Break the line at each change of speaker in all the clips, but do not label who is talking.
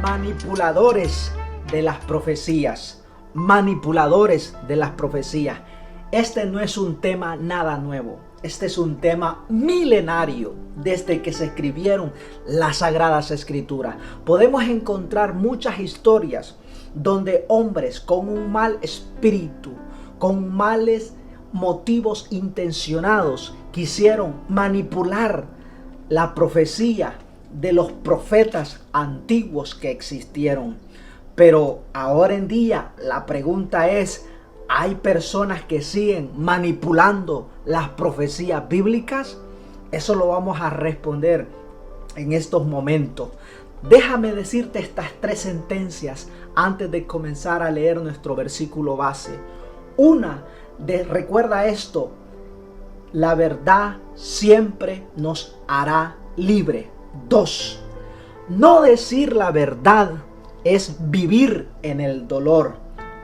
manipuladores de las profecías. Manipuladores de las profecías. Este no es un tema nada nuevo. Este es un tema milenario desde que se escribieron las Sagradas Escrituras. Podemos encontrar muchas historias donde hombres con un mal espíritu, con males motivos intencionados, quisieron manipular la profecía de los profetas antiguos que existieron. Pero ahora en día la pregunta es, ¿hay personas que siguen manipulando las profecías bíblicas? Eso lo vamos a responder en estos momentos. Déjame decirte estas 3 sentencias antes de comenzar a leer nuestro versículo base. Recuerda esto: la verdad siempre nos hará libre. 2. No decir la verdad es vivir en el dolor.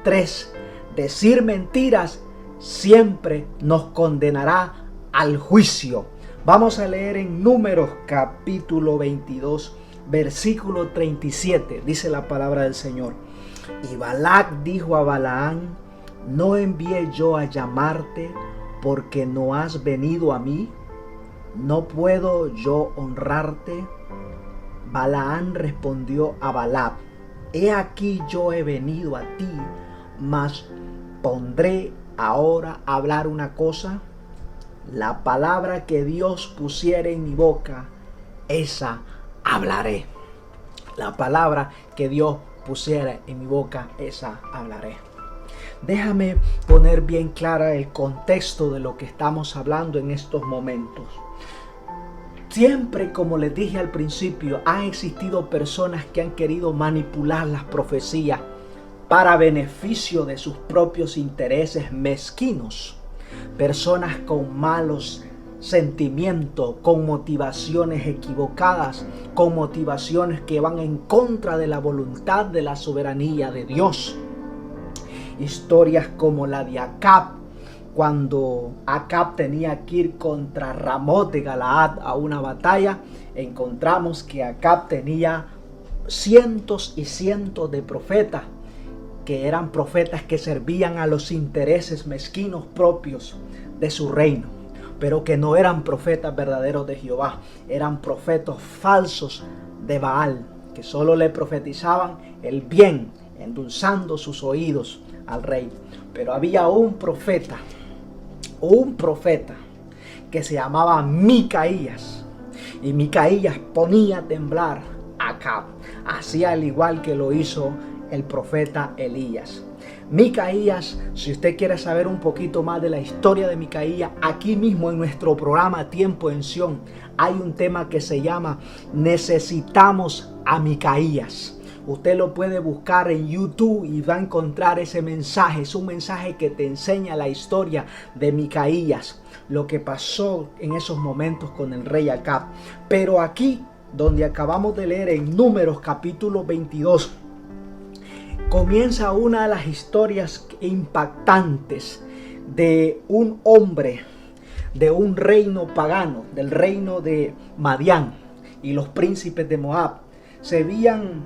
3. Decir mentiras siempre nos condenará al juicio. Vamos a leer en Números capítulo 22, versículo 37. Dice la palabra del Señor. Y Balac dijo a Balaán: ¿no envié yo a llamarte porque no has venido a mí? ¿No puedo yo honrarte? Balaán respondió a Balac: he aquí yo he venido a ti, mas pondré ahora a hablar una cosa. La palabra que Dios pusiere en mi boca, esa hablaré. La palabra que Dios pusiera en mi boca, esa hablaré. Déjame poner bien clara el contexto de lo que estamos hablando en estos momentos. Siempre, como les dije al principio, han existido personas que han querido manipular las profecías para beneficio de sus propios intereses mezquinos. Personas con malos sentimientos, con motivaciones equivocadas, con motivaciones que van en contra de la voluntad de la soberanía de Dios. Historias como la de Acab, cuando Acab tenía que ir contra Ramot de Galaad a una batalla, encontramos que Acab tenía cientos y cientos de profetas, que eran profetas que servían a los intereses mezquinos propios de su reino, pero que no eran profetas verdaderos de Jehová, eran profetas falsos de Baal, que solo le profetizaban el bien, endulzando sus oídos al rey. Pero había un profeta que se llamaba Micaías, y Micaías ponía a temblar a Acab, así al igual que lo hizo el profeta Elías. Micaías, si usted quiere saber un poquito más de la historia de Micaías, aquí mismo en nuestro programa Tiempo en Sión hay un tema que se llama Necesitamos a Micaías. Usted lo puede buscar en YouTube y va a encontrar ese mensaje. Es un mensaje que te enseña la historia de Micaías, lo que pasó en esos momentos con el rey Acab. Pero aquí, donde acabamos de leer en Números capítulo 22, comienza una de las historias impactantes de un hombre, de un reino pagano, del reino de Madián, y los príncipes de Moab se habían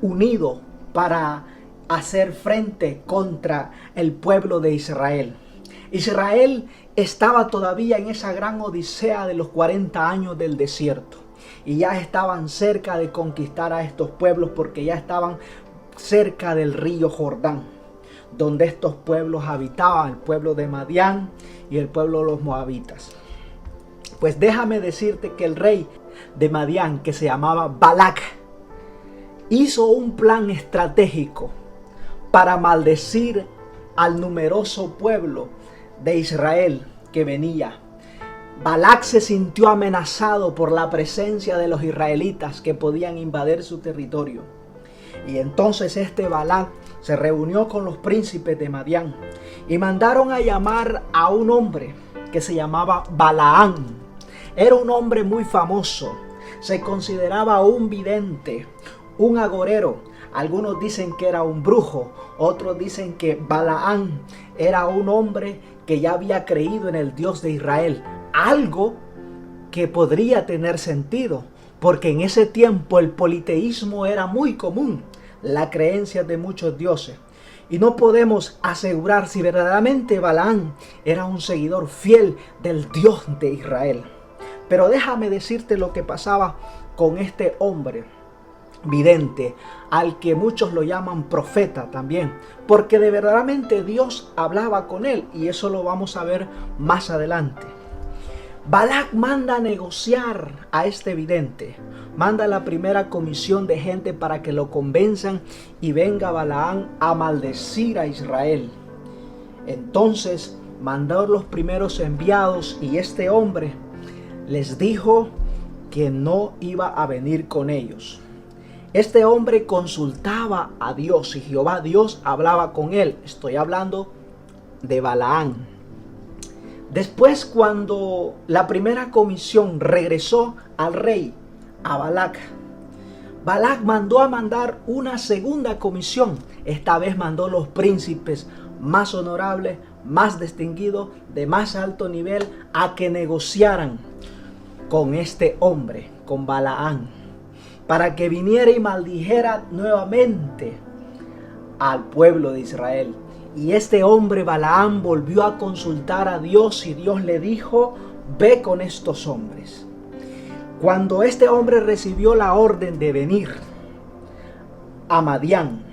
unido para hacer frente contra el pueblo de Israel. Israel estaba todavía en esa gran odisea de los 40 años del desierto, y ya estaban cerca de conquistar a estos pueblos, porque ya estaban cerca del río Jordán, donde estos pueblos habitaban, el pueblo de Madián y el pueblo de los moabitas. Pues déjame decirte que el rey de Madián, que se llamaba Balac, hizo un plan estratégico para maldecir al numeroso pueblo de Israel que venía. Balac se sintió amenazado por la presencia de los israelitas que podían invadir su territorio. Y entonces Balac se reunió con los príncipes de Madián y mandaron a llamar a un hombre que se llamaba Balaán. Era un hombre muy famoso, se consideraba un vidente, un agorero. Algunos dicen que era un brujo, otros dicen que Balaán era un hombre que ya había creído en el Dios de Israel. Algo que podría tener sentido, porque en ese tiempo el politeísmo era muy común, la creencia de muchos dioses. Y no podemos asegurar si verdaderamente Balaam era un seguidor fiel del Dios de Israel. Pero déjame decirte lo que pasaba con este hombre vidente, al que muchos lo llaman profeta también, porque de verdaderamente Dios hablaba con él, y eso lo vamos a ver más adelante. Balac manda a negociar a este vidente, manda la primera comisión de gente para que lo convenzan y venga Balaam a maldecir a Israel. Entonces mandó los primeros enviados y este hombre les dijo que no iba a venir con ellos. Este hombre consultaba a Dios y Jehová Dios hablaba con él. Estoy hablando de Balaam. Después, cuando la primera comisión regresó al rey, a Balac, Balac mandó a mandar una segunda comisión. Esta vez mandó los príncipes más honorables, más distinguidos, de más alto nivel, a que negociaran con este hombre, con Balaam, para que viniera y maldijera nuevamente al pueblo de Israel. Y este hombre Balaam volvió a consultar a Dios y Dios le dijo: ve con estos hombres. Cuando este hombre recibió la orden de venir a Madián,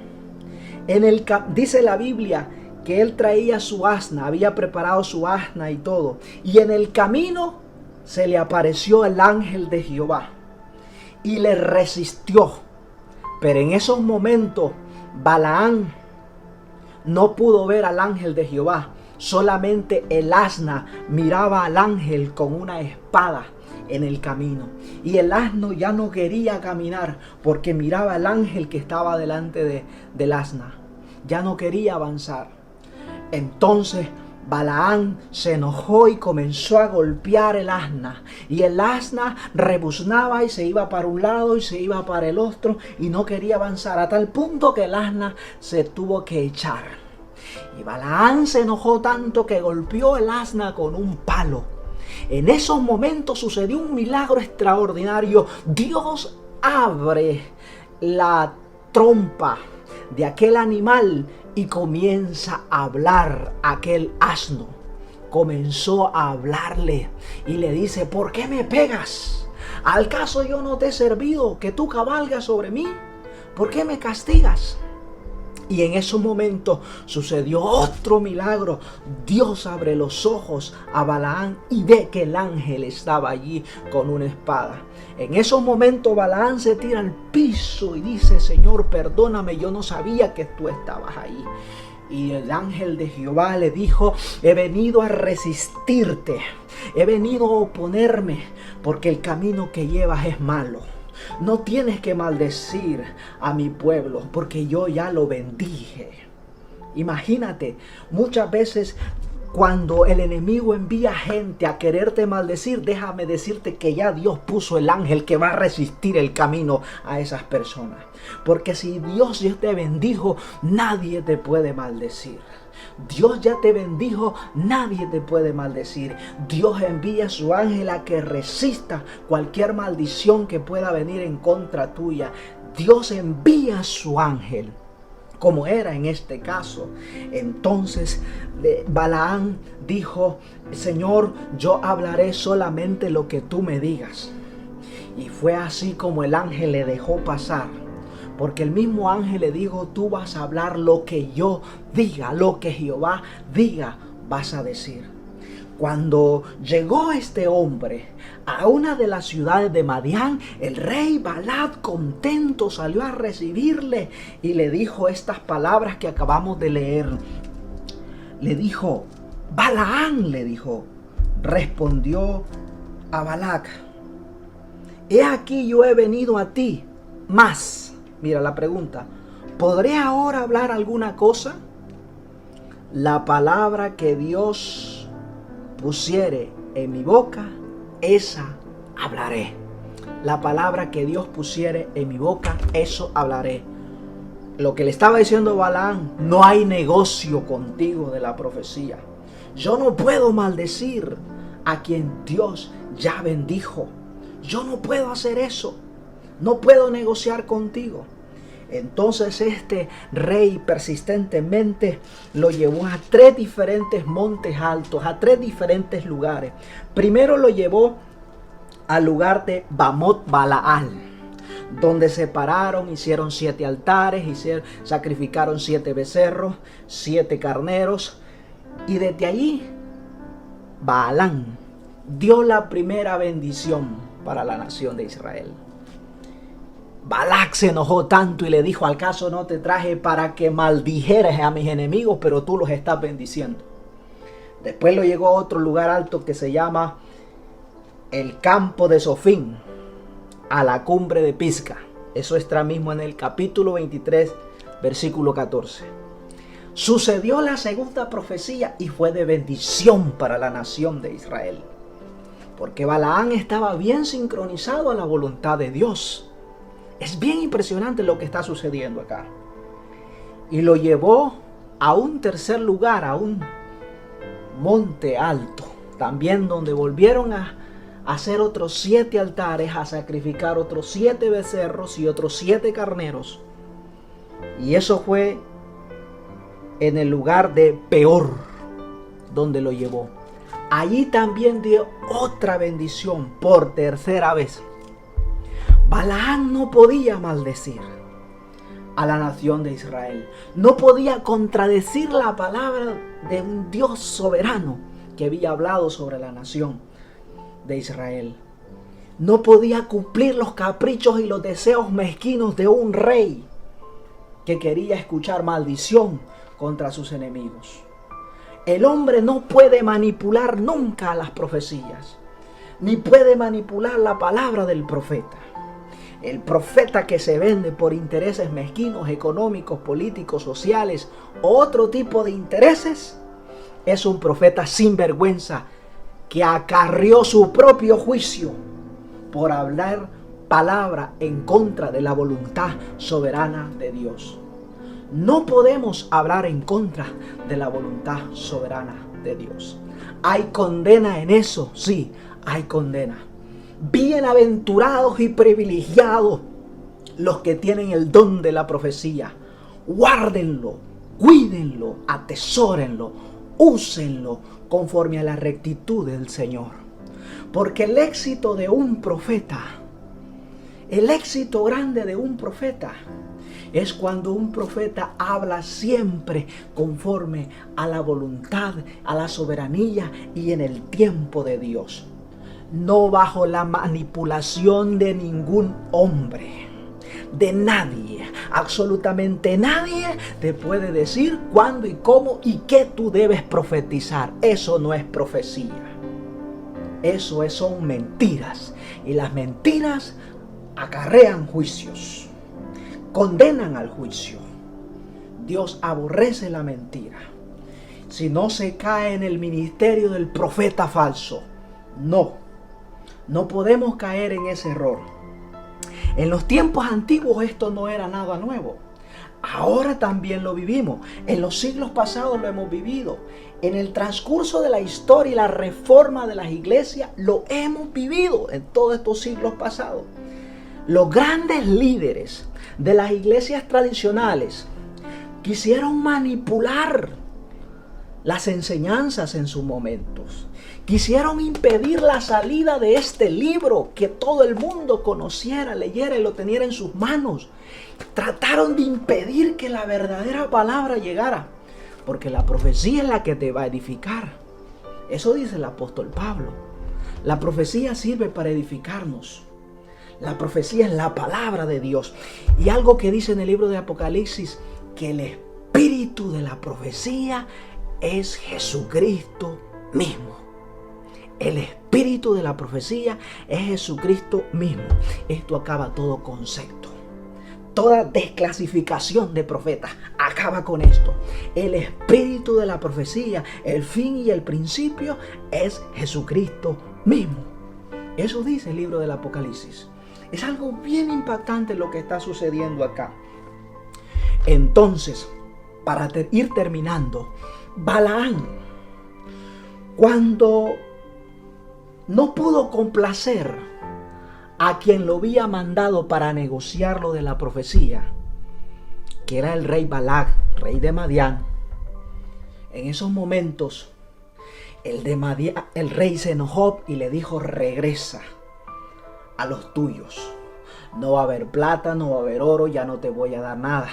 dice la Biblia que él traía su asna, había preparado su asna y todo, y en el camino se le apareció el ángel de Jehová y le resistió. Pero en esos momentos Balaam no pudo ver al ángel de Jehová. Solamente el asna miraba al ángel con una espada en el camino. Y el asno ya no quería caminar porque miraba al ángel que estaba delante del asna. Ya no quería avanzar. Entonces Balaam se enojó y comenzó a golpear el asna. Y el asna rebuznaba y se iba para un lado y se iba para el otro y no quería avanzar, a tal punto que el asna se tuvo que echar. Y Balaam se enojó tanto que golpeó el asna con un palo. En esos momentos sucedió un milagro extraordinario. Dios abre la trompa de aquel animal y comienza a hablar aquel asno. Comenzó a hablarle y le dice: ¿por qué me pegas? ¿Al caso yo no te he servido que tú cabalgas sobre mí? ¿Por qué me castigas? Y en ese momento sucedió otro milagro. Dios abre los ojos a Balaam y ve que el ángel estaba allí con una espada. En esos momentos Balaam se tira al piso y dice: Señor, perdóname, yo no sabía que tú estabas ahí. Y el ángel de Jehová le dijo: he venido a resistirte, he venido a oponerme, porque el camino que llevas es malo. No tienes que maldecir a mi pueblo, porque yo ya lo bendije. Imagínate, muchas veces cuando el enemigo envía gente a quererte maldecir, déjame decirte que ya Dios puso el ángel que va a resistir el camino a esas personas. Porque si Dios ya te bendijo, nadie te puede maldecir. Dios ya te bendijo, nadie te puede maldecir. Dios envía a su ángel a que resista cualquier maldición que pueda venir en contra tuya. Dios envía a su ángel, como era en este caso. Entonces Balaam dijo: Señor, yo hablaré solamente lo que tú me digas. Y fue así como el ángel le dejó pasar. Porque el mismo ángel le dijo: tú vas a hablar lo que yo diga, lo que Jehová diga, vas a decir. Cuando llegó este hombre a una de las ciudades de Madián, el rey Balac contento salió a recibirle y le dijo estas palabras que acabamos de leer. Le dijo, Balaam le dijo, respondió a Balac: he aquí yo he venido a ti, mas... Mira la pregunta: ¿podré ahora hablar alguna cosa? La palabra que Dios pusiere en mi boca, esa hablaré. La palabra que Dios pusiere en mi boca, eso hablaré. Lo que le estaba diciendo Balaam: no hay negocio contigo de la profecía. Yo no puedo maldecir a quien Dios ya bendijo. yo no puedo hacer eso, no puedo negociar contigo. Entonces este rey persistentemente lo llevó a 3 diferentes montes altos, a 3 diferentes lugares. Primero lo llevó al lugar de Bamot Balaal, donde se pararon, hicieron 7 altares, sacrificaron 7 becerros, 7 carneros, y desde allí Baalán dio la primera bendición para la nación de Israel. Balac se enojó tanto y le dijo: ¿acaso no te traje para que maldijeras a mis enemigos, pero tú los estás bendiciendo? Después lo llegó a otro lugar alto que se llama el campo de Sofín, a la cumbre de Pisga. Eso está mismo en el capítulo 23, versículo 14. Sucedió la segunda profecía y fue de bendición para la nación de Israel, porque Balaán estaba bien sincronizado a la voluntad de Dios. Es bien impresionante lo que está sucediendo acá. Y lo llevó a un tercer lugar, a un monte alto, también donde volvieron a hacer otros 7 altares, a sacrificar otros 7 becerros y otros 7 carneros. Y eso fue en el lugar de Peor, donde lo llevó. Allí también dio otra bendición por tercera vez. Balaán no podía maldecir a la nación de Israel. No podía contradecir la palabra de un Dios soberano que había hablado sobre la nación de Israel. No podía cumplir los caprichos y los deseos mezquinos de un rey que quería escuchar maldición contra sus enemigos. El hombre no puede manipular nunca las profecías, ni puede manipular la palabra del profeta. El profeta que se vende por intereses mezquinos, económicos, políticos, sociales o otro tipo de intereses, es un profeta sin vergüenza que acarrió su propio juicio por hablar palabra en contra de la voluntad soberana de Dios. No podemos hablar en contra de la voluntad soberana de Dios. ¿Hay condena en eso? Sí, hay condena. Bienaventurados y privilegiados los que tienen el don de la profecía. Guárdenlo, cuídenlo, atesórenlo, úsenlo conforme a la rectitud del Señor. Porque el éxito de un profeta, el éxito grande de un profeta, es cuando un profeta habla siempre conforme a la voluntad, a la soberanía y en el tiempo de Dios. No bajo la manipulación de ningún hombre, de nadie, absolutamente nadie te puede decir cuándo y cómo y qué tú debes profetizar. Eso no es profecía. Eso son mentiras. Y las mentiras acarrean juicios, condenan al juicio. Dios aborrece la mentira. Si no se cae en el ministerio del profeta falso, no podemos caer en ese error. En los tiempos antiguos esto no era nada nuevo. Ahora también lo vivimos. En los siglos pasados lo hemos vivido. En el transcurso de la historia y la reforma de las iglesias lo hemos vivido en todos estos siglos pasados. Los grandes líderes de las iglesias tradicionales quisieron manipular las enseñanzas en sus momentos. Quisieron impedir la salida de este libro, que todo el mundo conociera, leyera y lo teniera en sus manos. Trataron de impedir que la verdadera palabra llegara, porque la profecía es la que te va a edificar. Eso dice el apóstol Pablo. La profecía sirve para edificarnos. La profecía es la palabra de Dios. Y algo que dice en el libro de Apocalipsis, que el espíritu de la profecía es Jesucristo mismo. El espíritu de la profecía es Jesucristo mismo. Esto acaba todo concepto. Toda desclasificación de profetas acaba con esto. El espíritu de la profecía, el fin y el principio es Jesucristo mismo. Eso dice el libro del Apocalipsis. Es algo bien impactante lo que está sucediendo acá. Entonces, para ir terminando, Balaán, cuando no pudo complacer a quien lo había mandado para negociar lo de la profecía, que era el rey Balac, rey de Madián, en esos momentos el rey se enojó y le dijo: regresa a los tuyos. No va a haber plata, no va a haber oro, ya no te voy a dar nada.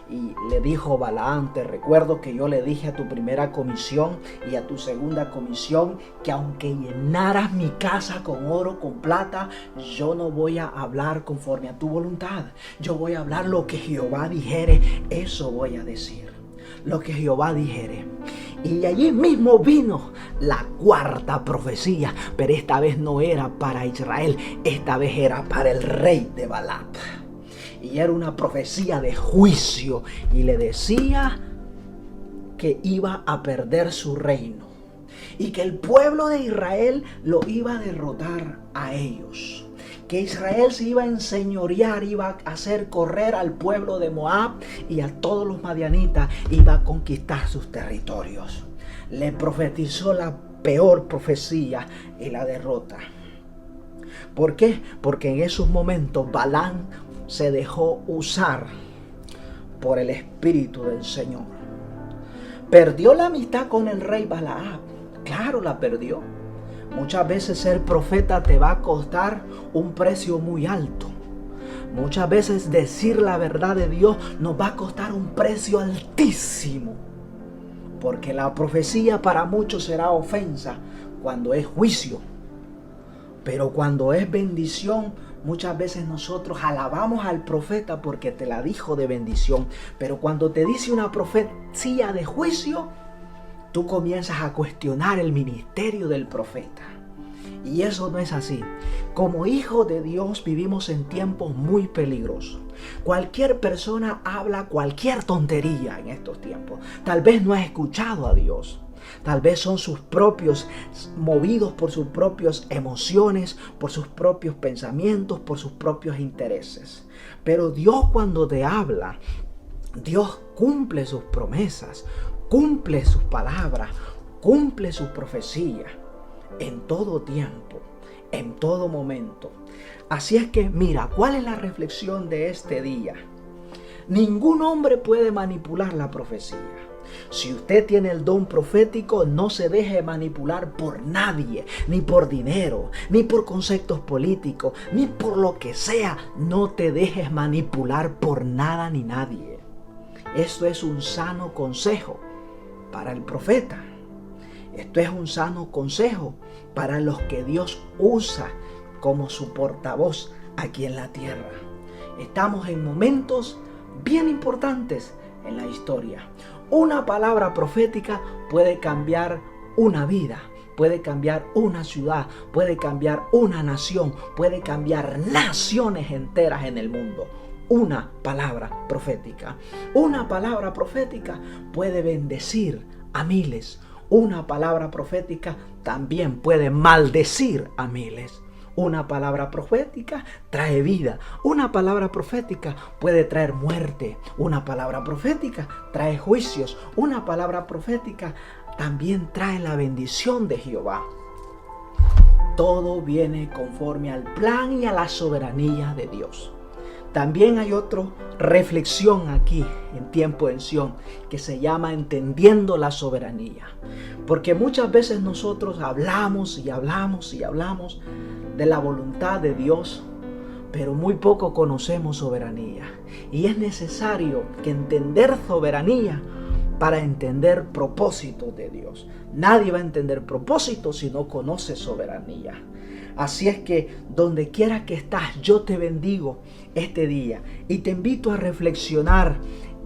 Y le dijo Balaam: te recuerdo que yo le dije a tu primera comisión y a tu segunda comisión que aunque llenaras mi casa con oro, con plata, yo no voy a hablar conforme a tu voluntad. Yo voy a hablar lo que Jehová dijere, eso voy a decir. Lo que Jehová dijere. Y allí mismo vino la cuarta profecía, pero esta vez no era para Israel, esta vez era para el rey de Balac. Y era una profecía de juicio y le decía que iba a perder su reino y que el pueblo de Israel lo iba a derrotar a ellos. Que Israel se iba a enseñorear, iba a hacer correr al pueblo de Moab y a todos los madianitas, iba a conquistar sus territorios. Le profetizó la peor profecía y la derrota. ¿Por qué? Porque en esos momentos Balaam se dejó usar por el Espíritu del Señor. ¿Perdió la amistad con el rey Balaam? Claro, la perdió. Muchas veces ser profeta te va a costar un precio muy alto. Muchas veces decir la verdad de Dios nos va a costar un precio altísimo. Porque la profecía para muchos será ofensa cuando es juicio. Pero cuando es bendición, muchas veces nosotros alabamos al profeta porque te la dijo de bendición. Pero cuando te dice una profecía de juicio, tú comienzas a cuestionar el ministerio del profeta. Y eso no es así. Como hijos de Dios vivimos en tiempos muy peligrosos. Cualquier persona habla cualquier tontería en estos tiempos. Tal vez no ha escuchado a Dios. Tal vez son sus propios, movidos por sus propias emociones, por sus propios pensamientos, por sus propios intereses. Pero Dios, cuando te habla, Dios cumple sus promesas, cumple sus palabras, cumple su profecía en todo tiempo, en todo momento. Así es que mira, ¿cuál es la reflexión de este día? Ningún hombre puede manipular la profecía. Si usted tiene el don profético, no se deje manipular por nadie, ni por dinero, ni por conceptos políticos, ni por lo que sea. No te dejes manipular por nada ni nadie. Esto es un sano consejo para el profeta. Esto es un sano consejo para los que Dios usa como su portavoz aquí en la tierra. Estamos en momentos bien importantes en la historia. Una palabra profética puede cambiar una vida, puede cambiar una ciudad, puede cambiar una nación, puede cambiar naciones enteras en el mundo. Una palabra profética. Una palabra profética puede bendecir a miles. Una palabra profética también puede maldecir a miles. Una palabra profética trae vida. Una palabra profética puede traer muerte. Una palabra profética trae juicios. Una palabra profética también trae la bendición de Jehová. Todo viene conforme al plan y a la soberanía de Dios. También hay otra reflexión aquí en Tiempo en Sion que se llama entendiendo la soberanía. Porque muchas veces nosotros hablamos y hablamos y hablamos de la voluntad de Dios, pero muy poco conocemos soberanía. Y es necesario que entender soberanía para entender propósitos de Dios. Nadie va a entender propósitos si no conoce soberanía. Así es que donde quiera que estás, yo te bendigo este día y te invito a reflexionar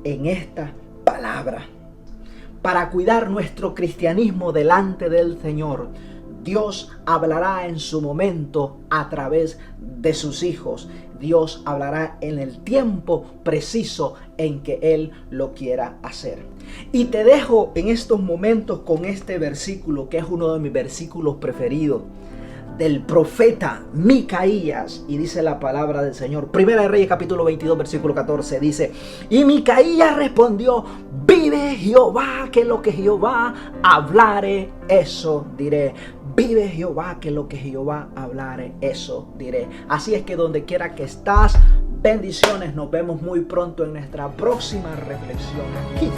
en esta palabra. Para cuidar nuestro cristianismo delante del Señor, Dios hablará en su momento a través de sus hijos. Dios hablará en el tiempo preciso en que Él lo quiera hacer. Y te dejo en estos momentos con este versículo, que es uno de mis versículos preferidos, del profeta Micaías, y dice la palabra del Señor. Primera de Reyes capítulo 22 versículo 14 dice: y Micaías respondió: vive Jehová, que lo que Jehová hablare, eso diré. vive Jehová, que lo que Jehová hablare, eso diré. Así es que donde quiera que estás, bendiciones. Nos vemos muy pronto en nuestra próxima reflexión aquí